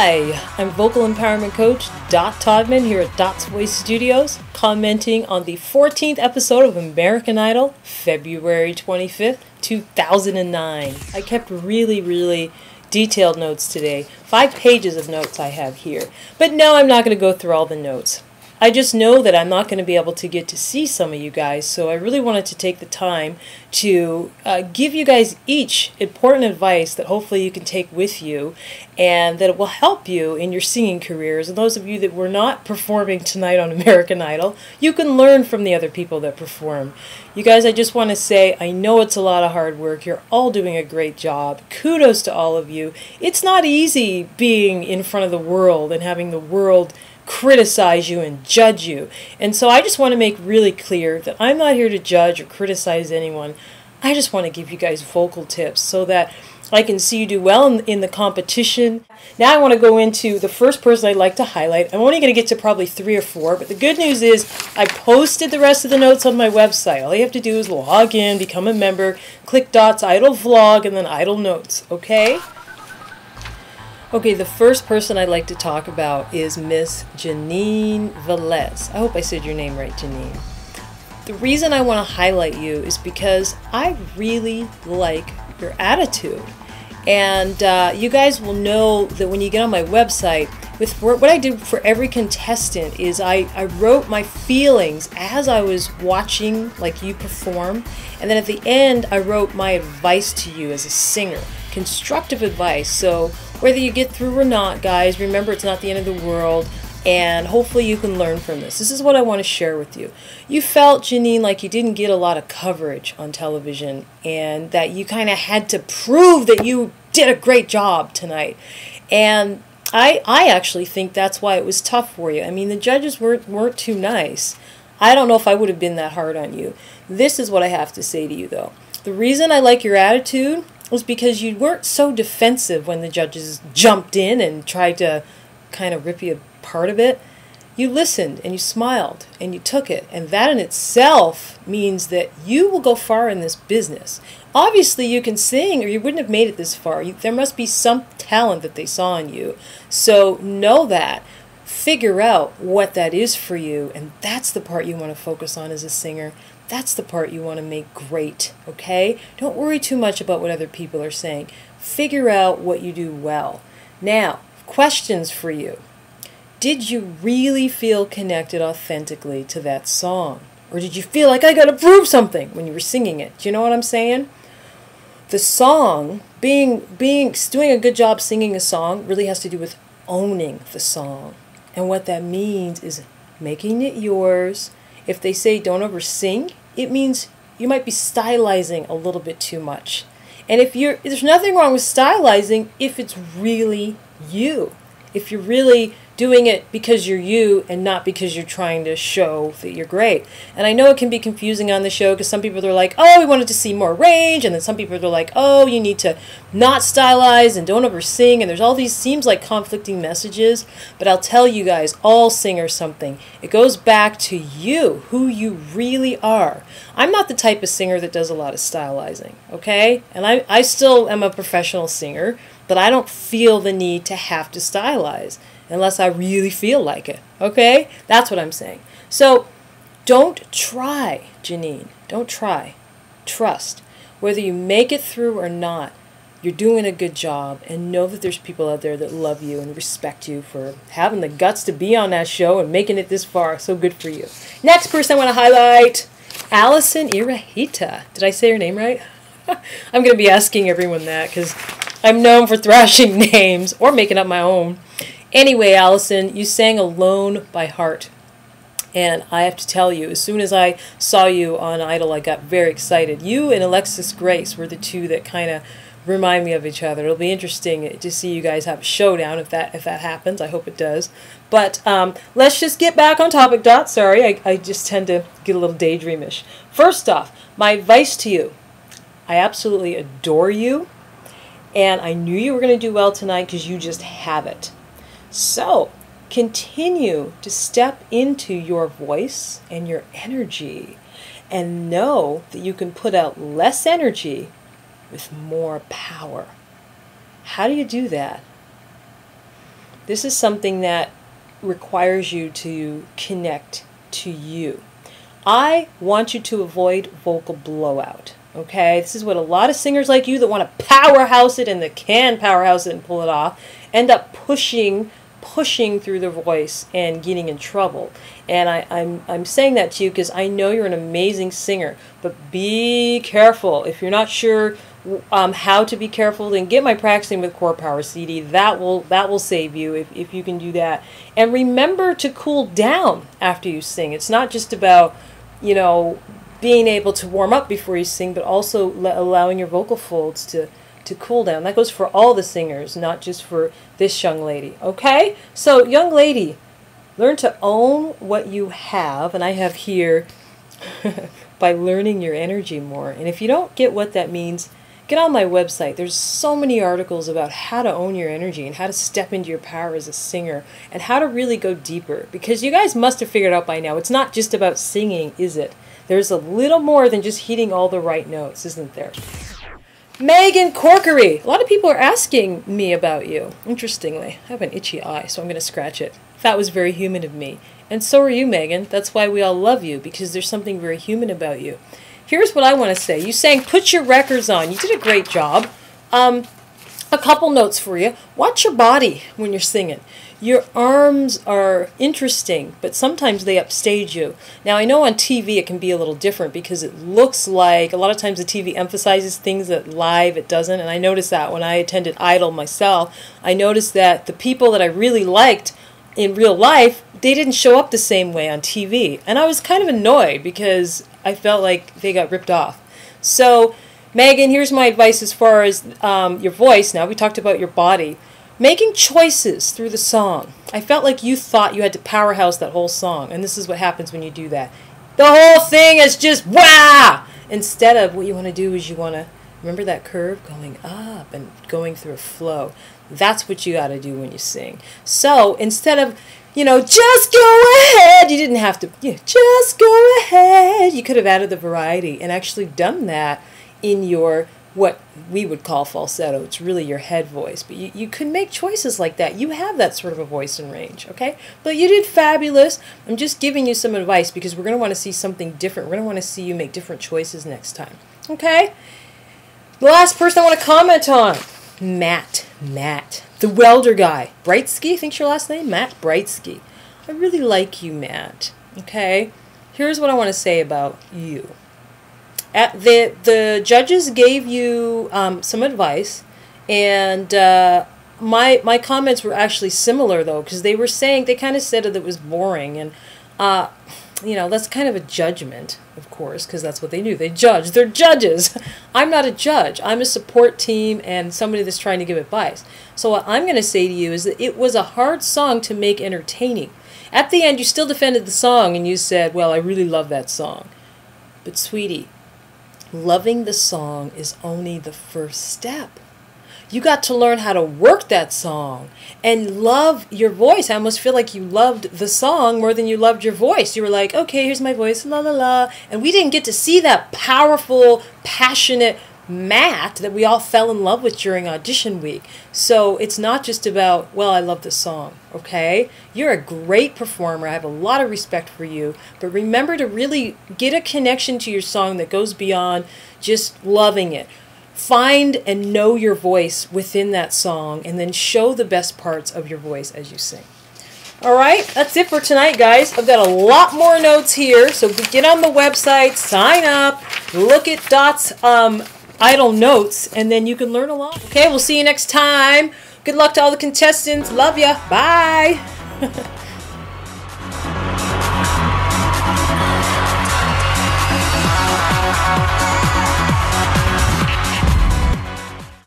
Hi, I'm vocal empowerment coach Dot Todman here at Dot's Voice Studios, commenting on the 14th episode of American Idol, February 25th, 2009. I kept really detailed notes today. 5 pages of notes I have here. But no, I'm not going to go through all the notes. I just know that I'm not going to be able to get to see some of you guys, so I really wanted to take the time to give you guys each important advice that hopefully you can take with you and that it will help you in your singing careers. And those of you that were not performing tonight on American Idol, you can learn from the other people that perform. You guys, I just want to say, I know it's a lot of hard work. You're all doing a great job. Kudos to all of you. It's not easy being in front of the world and having the world criticize you and judge you. And so I just want to make really clear that I'm not here to judge or criticize anyone. I just want to give you guys vocal tips so that I can see you do well in the competition. Now I want to go into the first person I'd like to highlight. I'm only going to get to probably 3 or 4, but the good news is I posted the rest of the notes on my website. All you have to do is log in, become a member, click Dot's Idol Vlog, and then Idol Notes, okay? Okay, the first person I'd like to talk about is Miss Janine Valz. I hope I said your name right, Janine. The reason I want to highlight you is because I really like your attitude. And you guys will know that when you get on my website, what I do for every contestant is I wrote my feelings as I was watching like you perform. And then at the end, I wrote my advice to you as a singer. Constructive advice. So whether you get through or not, guys, remember it's not the end of the world, and hopefully you can learn from this. This is what I want to share with you. You felt, Janine, like you didn't get a lot of coverage on television and that you kind of had to prove that you did a great job tonight. And I actually think that's why it was tough for you. I mean, the judges weren't too nice. I don't know if I would have been that hard on you. This is what I have to say to you, though. The reason I like your attitude was because you weren't so defensive when the judges jumped in and tried to kind of rip you apart a bit. You listened and you smiled and you took it, and that in itself means that you will go far in this business. Obviously you can sing or you wouldn't have made it this far. There must be some talent that they saw in you. So know that. Figure out what that is for you, and that's the part you want to focus on as a singer. That's the part you want to make great, okay? Don't worry too much about what other people are saying. Figure out what you do well. Now, questions for you. Did you really feel connected authentically to that song? Or did you feel like I got to prove something when you were singing it? Do you know what I'm saying? The song, doing a good job singing a song really has to do with owning the song. And what that means is making it yours. If they say don't oversing, it means you might be stylizing a little bit too much. And there's nothing wrong with stylizing if it's really you. If you're really doing it because you're you and not because you're trying to show that you're great. And I know it can be confusing on the show because some people are like, oh, we wanted to see more range. And then some people are like, oh, you need to not stylize and don't oversing. And there's all these, seems like conflicting messages. But I'll tell you guys, all singers something. It goes back to you, who you really are. I'm not the type of singer that does a lot of stylizing, okay? And I still am a professional singer, but I don't feel the need to have to stylize unless I really feel like it, okay? That's what I'm saying. So don't try, Janine. Don't try. Trust. Whether you make it through or not, you're doing a good job, and know that there's people out there that love you and respect you for having the guts to be on that show and making it this far. So good for you. Next person I want to highlight, Allison Iraheta. Did I say her name right? I'm going to be asking everyone that because I'm known for thrashing names or making up my own. Anyway, Allison, you sang Alone by Heart. And I have to tell you, as soon as I saw you on Idol, I got very excited. You and Alexis Grace were the two that kind of remind me of each other. It'll be interesting to see you guys have a showdown if that happens. I hope it does. But let's just get back on topic, Dot. Sorry, I just tend to get a little daydreamish. First off, my advice to you, I absolutely adore you. And I knew you were going to do well tonight because you just have it. So continue to step into your voice and your energy and know that you can put out less energy with more power. How do you do that? This is something that requires you to connect to you. I want you to avoid vocal blowout. Okay, this is what a lot of singers like you that want to powerhouse it and that can powerhouse it and pull it off end up pushing through their voice and getting in trouble. And I'm saying that to you because I know you're an amazing singer, but be careful. If you're not sure how to be careful, then get my Practicing with Core Power CD. That will save you if you can do that. And remember to cool down after you sing. It's not just about, you know, being able to warm up before you sing, but also allowing your vocal folds to cool down. That goes for all the singers, not just for this young lady. Okay? So, young lady, learn to own what you have, and I have here by learning your energy more. And if you don't get what that means, get on my website. There's so many articles about how to own your energy and how to step into your power as a singer and how to really go deeper. Because you guys must have figured out by now, it's not just about singing, is it? There's a little more than just hitting all the right notes, isn't there? Megan Corkery. A lot of people are asking me about you. Interestingly, I have an itchy eye, so I'm going to scratch it. That was very human of me. And so are you, Megan. That's why we all love you, because there's something very human about you. Here's what I want to say. You sang Put Your Records On. You did a great job. A couple notes for you. Watch your body when you're singing. Your arms are interesting, but sometimes they upstage you. Now, I know on TV it can be a little different because it looks like, a lot of times the TV emphasizes things that live it doesn't, and I noticed that when I attended Idol myself. I noticed that the people that I really liked in real life, they didn't show up the same way on TV. And I was kind of annoyed because I felt like they got ripped off. So, Megan, here's my advice as far as your voice. Now, we talked about your body. Making choices through the song. I felt like you thought you had to powerhouse that whole song, and this is what happens when you do that. The whole thing is just wah! Instead of what you want to do is you want to remember that curve going up and going through a flow. That's what you got to do when you sing. So instead of, you know, just go ahead, you didn't have to, just go ahead. You could have added the variety and actually done that in your what we would call falsetto. It's really your head voice, but you could make choices like that. You have that sort of a voice and range, okay? But you did fabulous. I'm just giving you some advice because we're going to want to see something different. We're going to want to see you make different choices next time, okay? The last person I want to comment on, Matt, the welder guy. Brightsky, I think's your last name? Matt Brightsky. I really like you, Matt, okay? Here's what I want to say about you. The judges gave you some advice, and my comments were actually similar though, because they were saying, they kind of said that it was boring, and you know, that's kind of a judgment, of course, because that's what they do. They judge. They're judges. I'm not a judge. I'm a support team and somebody that's trying to give advice. So what I'm going to say to you is that it was a hard song to make entertaining. At the end, you still defended the song, and you said, well, I really love that song. But sweetie, loving the song is only the first step. You got to learn how to work that song and love your voice. I almost feel like you loved the song more than you loved your voice. You were like, okay, here's my voice, la la la. And we didn't get to see that powerful, passionate Matt that we all fell in love with during audition week. So it's not just about, well, I love the song, okay? You're a great performer. I have a lot of respect for you. But remember to really get a connection to your song that goes beyond just loving it. Find and know your voice within that song, and then show the best parts of your voice as you sing. All right, that's it for tonight, guys. I've got a lot more notes here, so get on the website, sign up, look at Dot's Idol notes, and then you can learn a lot. Okay, we'll see you next time. Good luck to all the contestants. Love ya. Bye.